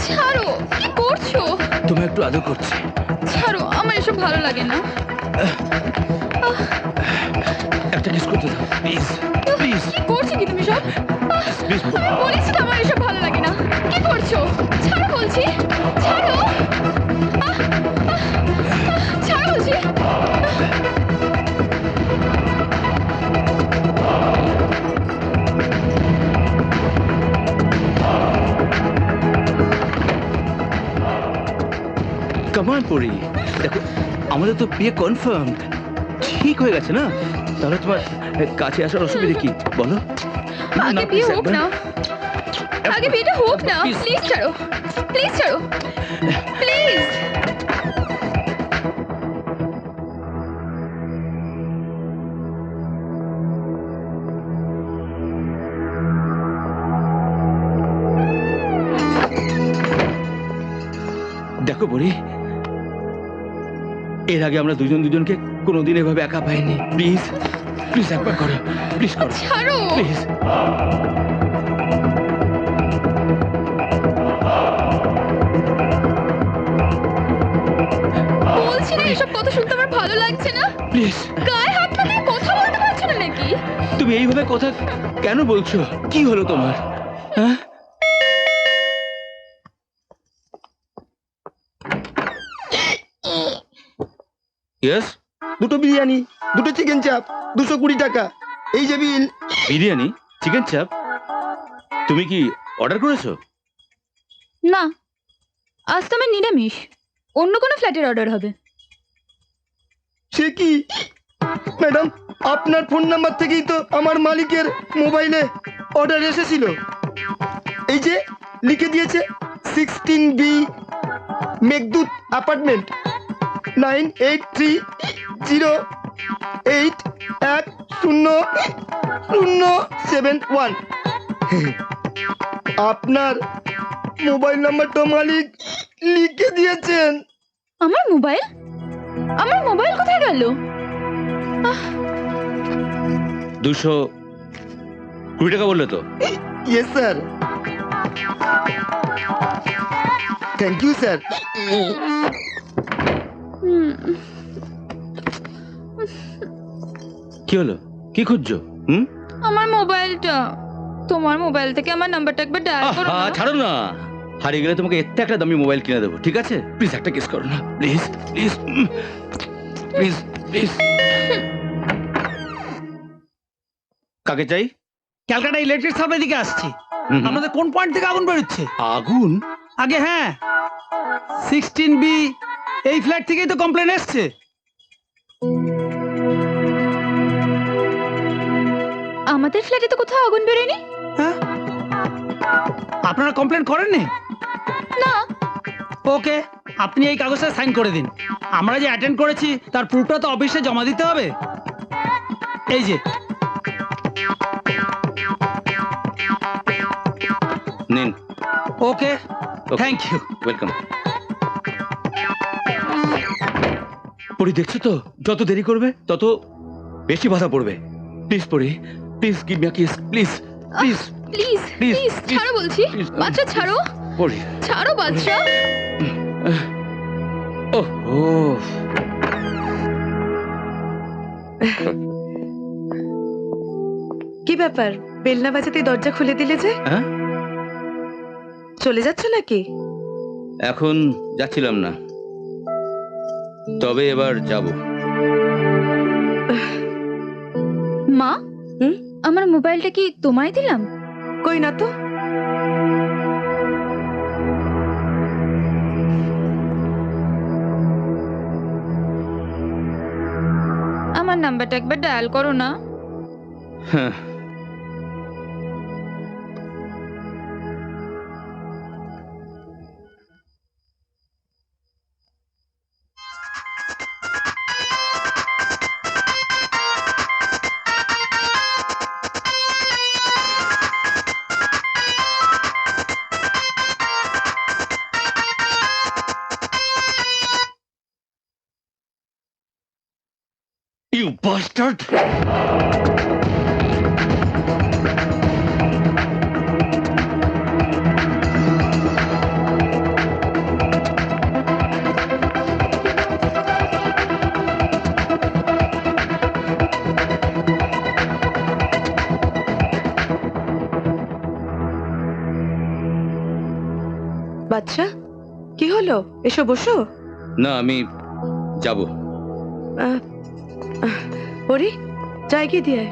ছাড়ো, কি করছো? তুমি একটু আদর করছি। ছাড়ো, আমার এসব ভালো লাগে না। একটা কিস করতে দাও প্লিজ, প্লিজ। কি করছো কি তুমি সব? প্লিজ বলেছি তো আমার এসব ভালো লাগে না। কি করছো? ছাড়ো বলছি, ছাড়ো। ছাড়ো বলছি। কামান পড়ি, দেখো আমাদের তো বিয়ে কনফার্ম, ঠিক হয়ে গেছে না? তাহলে তোমার কাছে আসার অসুবিধা কি বলো? আগে বিয়ে হোক না, আগে বিয়েটা হোক না। Please. প্লিজ ছাড়ো, প্লিজ ছাড়ো, প্লিজ। দেখো বড়ি, এর আগে আমরা দুজন দুজনকে কোনোদিন এভাবে একা পাইনি। প্লিজ প্লিজ একবার করো, প্লিজ করো, ছাড়ো। প্লিজ। বলছি না এসব কথা শুনতে আমার ভালো লাগছে না। প্লিজ গায়ে হাত না দিয়ে কথা বলতে পারছো না নাকি? তুমি এইভাবে কথা কেন বলছো? কি হলো তোমার? হ্যাঁ, ইয়েস। দুটো বিরিয়ানি, দুটো চিকেন চাপ, 220 টাকা। এই যে বিল। বিরিয়ানি, চিকেন চাপ, তুমি কি অর্ডার করেছো? না, আজ তো আমার নিরামিষ। অন্য কোনো ফ্ল্যাটের অর্ডার হবে। সে কি ম্যাডাম, আপনার ফোন নাম্বার থেকেই তো আমার মালিকের মোবাইলে অর্ডার এসেছিল। এই যে লিখে দিয়েছে 16B মেঘদূত অ্যাপার্টমেন্ট, 9830810071। আপনার মোবাইল নাম্বারটা মালিক লিখে দিয়েছেন। আমার মোবাইল? আমার মোবাইল কোথায় গেল? 220 টাকা বললে তো? Yes sir. Thank you sir. কি হলো, কি খুঁজছো? আমার মোবাইলটা। তোমার মোবাইল থেকে আমার নাম্বারটা একবার ডায়াল করো না। ছাড়ো না, হারিয়ে গেলে তোমাকে এতে একটা দামি মোবাইল কিনে দেবো, ঠিক আছে? প্লিজ একটা কিস করো না, প্লিজ প্লিজ প্লিজ প্লিজ। কাকে চাই? ক্যালকাটা ইলেকট্রিক সাপ্লাই দিকে আসছি। আমাদের কোন পয়েন্ট থেকে আগুন বেরোচ্ছে? আগুন? আগে হ্যাঁ, 16B এই ফ্ল্যাট থেকেই তো কমপ্লেন এসছে। আমাদের ফ্ল্যাটে তো কোথাও আগুন বেরোয়নি। হ্যাঁ, আপনারা কমপ্লেন করেননি? না। ওকে, আপনি এই কাগজে সাইন করে দিন। আমরা যে অ্যাটেন্ড করেছি তার প্রুফটা তো অফিসে জমা দিতে হবে। এই যে নিন। ওকে, থ্যাংক ইউ। ওয়েলকাম। পরি, দেখছো তো, যত দেরি করবে তত বেশি বাধা পড়বে। প্লিজ পরি, please give me a kiss, please please please Please, please please, ছাড়ো বলছি। please, বাচ্চা ছাড়ো, পরি। ছাড়ো বাচ্চা। ও কি ব্যাপার, বেলনা বাজাতে দরজা খুলে দিলে যে? হ্যাঁ, চলে যাচ্ছ নাকি? এখন যাচ্ছিলাম না, তবে এবার যাব। মা, হুম? আমার মোবাইলটা কি তোমায় দিলাম? কই না তো। আমার নাম্বারটা একবার ডায়াল করো না। হ্যাঁ, ইউ বাস্টার্ড! বাচ্চা কি হলো? এসো বসো। না, আমি যাব। আহ, পরি চাই কি দিয়ে আয়।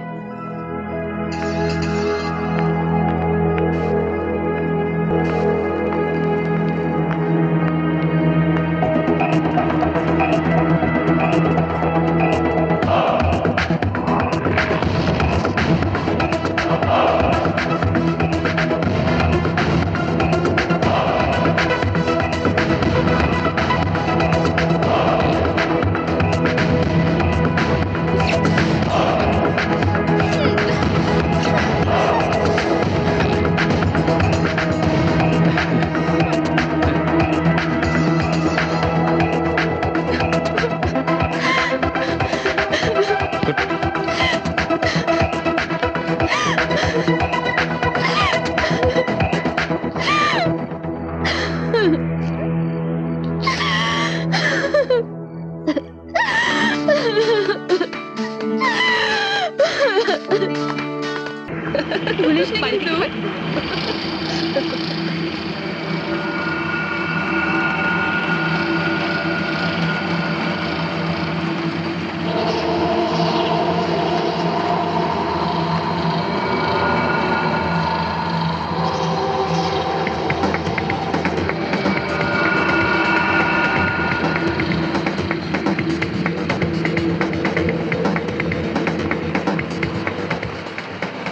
ভুলিস না কিন্তু।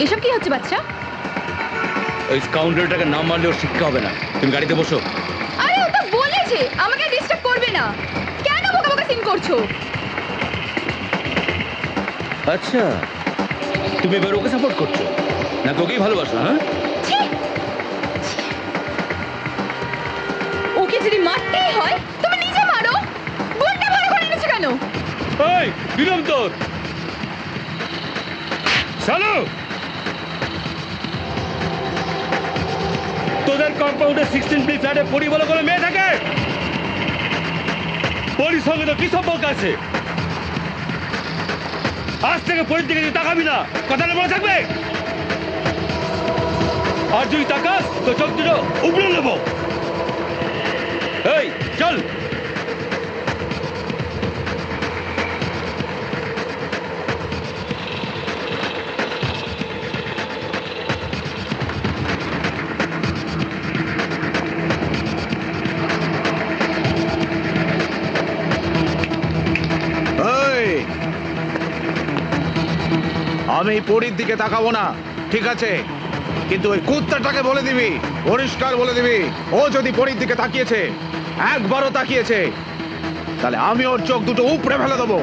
এসব কি হচ্ছে বাচ্চা? ওই স্কাউন্ডারটাকে নাম মারলে ওর শিক্ষা হবে না। তুমি গাড়িতে বসো। আরে ও তো বলেছে আমাকে ডিস্টার্ব করবে না। কেন বোকা বোকা সিন করছো? আচ্ছা, তুমি এবার ওকে সাপোর্ট করছো না তোকেই ভালোবাসো? হ্যাঁ, ছি! ওকে যদি মারতেই হয় তুমি নিজে মারো। বোনটা ভালো করে এনেছো কেন? এই বিলম তোর চালু। তোদের কম্পাউন্ডে 16 ফিট ফ্ল্যাটে পরি বলে কোনো মেয়ে থাকে? পরির সঙ্গে তো কি সম্পর্ক আছে? আজ থেকে পরির দিকে তুই তাকাবি না, কথাটা মনে থাকবে। আর যদি তাকাস তো চোখ দুটো উপড়ে নেব। এই চল। আমি পরীর দিকে তাকাবো না, ঠিক আছে? কিন্তু ওই কুত্তাটাকে বলে দিবি, পরিষ্কার বলে দিবি, ও যদি পরীর দিকে তাকিয়েছে, একবারও তাকিয়েছে, তাহলে আমি ওর চোখ দুটো উপড়ে ফেলে দেবো।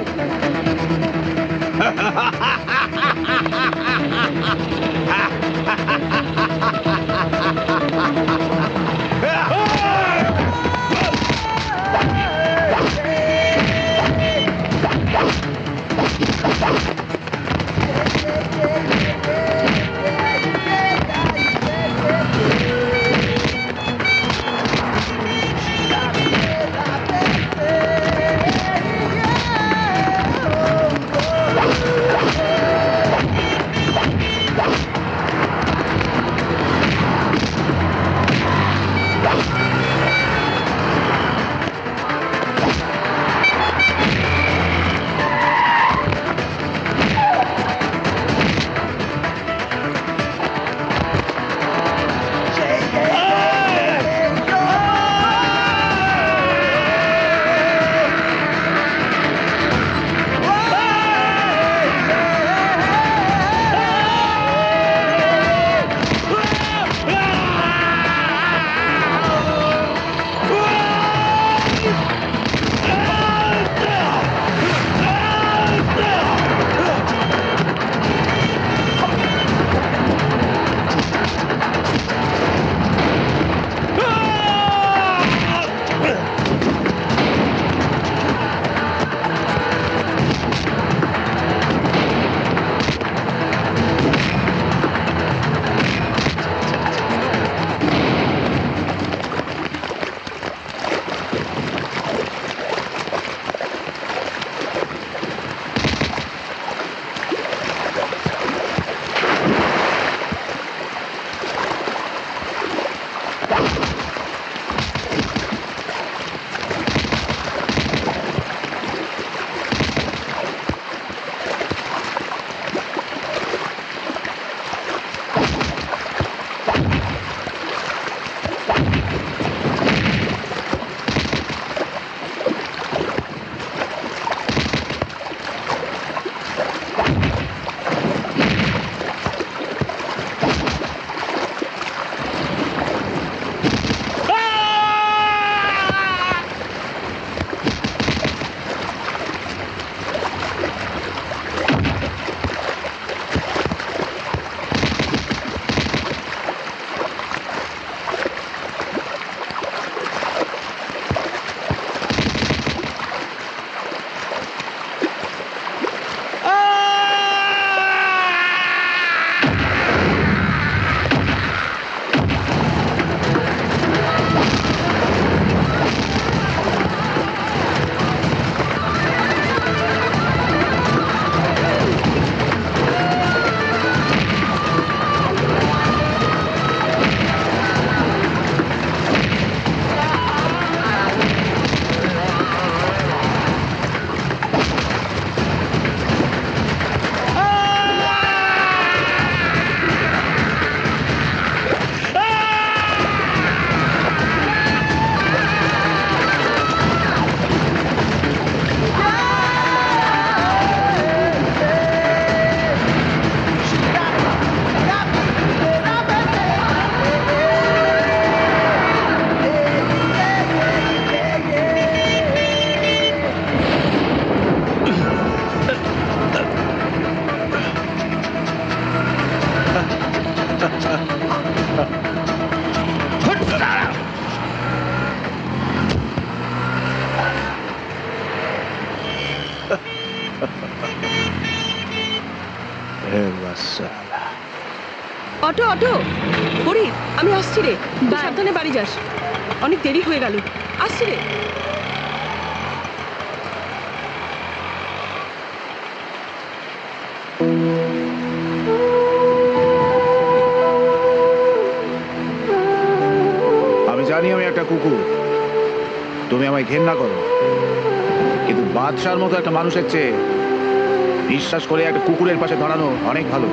অটো অটো ফরিদ, আমি আসছি রে, তুই Bye. সাবধানে বাড়ি যাস, অনেক দেরি হয়ে গেল, আসছি রে। আমি জানি আমি একটা কুকুর, তুমি আমায় ঘেন্না করো, কিন্তু বাদশার মতো একটা মানুষের চেয়ে বিশ্বাস করে একটা কুকুরের পাশে দাঁড়ানো অনেক ভালো।